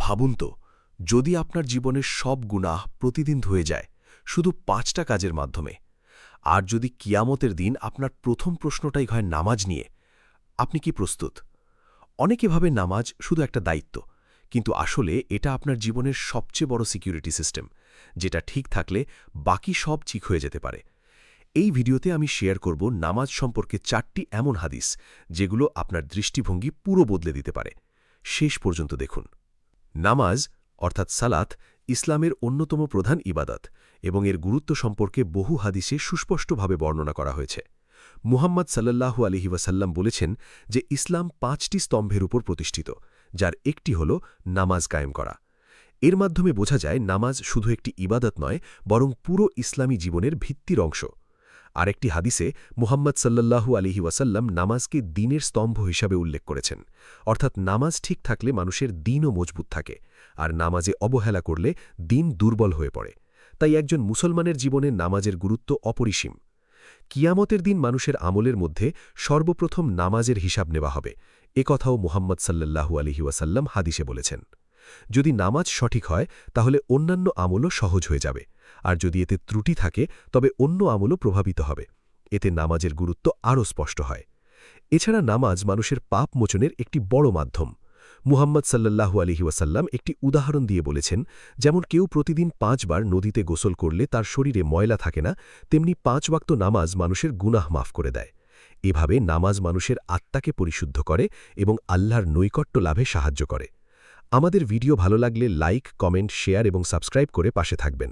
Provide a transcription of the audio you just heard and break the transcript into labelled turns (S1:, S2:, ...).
S1: ভাবুন তো, যদি আপনার জীবনের সব গুনাহ প্রতিদিন ধুয়ে যায় শুধু ৫টা কাজের মাধ্যমে, আর যদি কিয়ামতের দিন আপনার প্রথম প্রশ্নটাই হয় নামাজ নিয়ে, আপনি কি প্রস্তুত? অনেকে ভাবে নামাজ শুধু একটা দায়িত্ব, কিন্তু আসলে এটা আপনার জীবনের সবচেয়ে বড় সিকিউরিটি সিস্টেম, যেটা ঠিক থাকলে বাকি সব ঠিক হয়ে যেতে পারে। এই ভিডিওতে আমি শেয়ার করব নামাজ সম্পর্কে ৪টি এমন হাদিস যেগুলো আপনার দৃষ্টিভঙ্গি পুরো বদলে দিতে পারে। শেষ পর্যন্ত দেখুন। নামাজ অর্থাৎ সালাত ইসলামের অন্যতম প্রধান ইবাদত এবং এর গুরুত্ব সম্পর্কে বহু হাদিসে সুস্পষ্টভাবে বর্ণনা করা হয়েছে। মুহাম্মদ সাল্লাল্লাহু আলাইহি ওয়াসাল্লাম বলেছেন যে ইসলাম ৫টি স্তম্ভের উপর প্রতিষ্ঠিত, যার একটি হল নামাজ কায়েম করা। এর মাধ্যমে বোঝা যায় নামাজ শুধু একটি ইবাদত নয়, বরং পুরো ইসলামী জীবনের ভিত্তির অংশ। আরেকটি হাদিসে মুহাম্মদ সাল্লাল্লাহু আলাইহি ওয়াসাল্লাম নামাজকে দ্বীনের স্তম্ভ হিসাবে উল্লেখ করেছেন, অর্থাৎ নামাজ ঠিক থাকলে মানুষের দ্বীনও মজবুত থাকে, আর নামাজে অবহেলা করলে দ্বীন দুর্বল হয়ে পড়ে। তাই একজন মুসলমানের জীবনে নামাজের গুরুত্ব অপরিসীম। কিয়ামতের দিন মানুষের আমলের মধ্যে সর্বপ্রথম নামাজের হিসাব নেওয়া হবে, কথাও মুহাম্মদ সাল্লাল্লাহু আলাইহি ওয়াসাল্লাম হাদিসে বলেছেন। যদি নামাজ সঠিক হয় তাহলে অন্যান্য আমলও সহজ হয়ে যাবে, আর যদি এতে ত্রুটি থাকে তবে অন্য আমলও প্রভাবিত হবে। এতে নামাজের গুরুত্ব আরও স্পষ্ট হয়। এছাড়া নামাজ মানুষের পাপ মোচনের একটি বড় মাধ্যম। মুহাম্মদ সাল্লাল্লাহু আলাইহি ওয়াসাল্লাম একটি উদাহরণ দিয়ে বলেছেন, যেমন কেউ প্রতিদিন ৫ বার নদীতে গোসল করলে তার শরীরে ময়লা থাকে না, তেমনি ৫ ওয়াক্ত নামাজ মানুষের গুনাহ মাফ করে দেয়। এভাবে নামাজ মানুষের আত্মাকে পরিশুদ্ধ করে এবং আল্লাহর নৈকট্য লাভে সাহায্য করে। আমাদের ভিডিও ভালো লাগলে লাইক, কমেন্ট, শেয়ার এবং সাবস্ক্রাইব করে পাশে থাকবেন।